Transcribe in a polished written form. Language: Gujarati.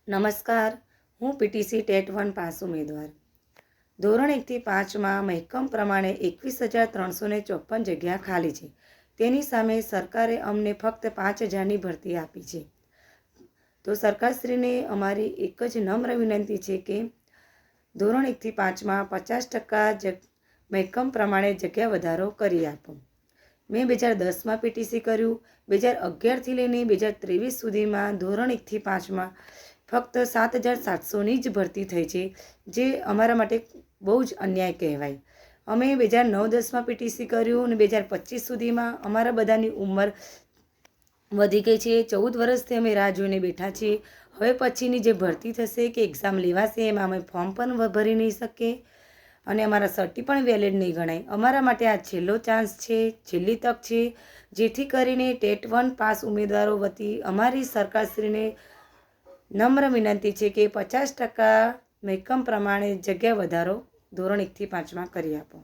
નમસ્કાર, હું પીટીસી ટેટ 1 પાસ ઉમેદવાર. ધોરણ 1 થી 5માં મહેકમ પ્રમાણે 21,354 જગ્યા ખાલી છે. તેની સામે સરકારે અમને ફક્ત 5,000ની ભરતી આપી છે. તો સરકારશ્રીને અમારી એક જ નમ્ર વિનંતી છે કે ધોરણ 1 થી 5માં 50% મહેકમ પ્રમાણે જગ્યા વધારો કરી આપો. મેં 2010માં પીટીસી કર્યું. 2011થી લઈને 2023 સુધીમાં ધોરણ 1 થી 5માં ફક્ત 7,700ની જ ભરતી થઈ છે, જે અમારા માટે બહુ જ અન્યાય કહેવાય. અમે 2009-10માં પીટીસી કર્યું અને 2025 સુધીમાં અમારા બધાની ઉંમર વધી ગઈ છે. 14 વર્ષથી અમે રાહ જોઈને બેઠા છીએ. હવે પછીની જે ભરતી થશે કે એક્ઝામ લેવાશે એમાં અમે ફોર્મ પણ ભરી નહીં શકીએ અને અમારા સર્ટી પણ વેલિડ નહીં ગણાય. અમારા માટે આ છેલ્લો ચાન્સ છે, છેલ્લી તક છે, જેથી કરીને ટેટ 1 પાસ ઉમેદવારો વતી અમારી સરકારશ્રીને નમ્ર વિનંતી છે કે 50% મહેકમ પ્રમાણે જગ્યા વધારો ધોરણ 1 થી 5માં કરી આપો.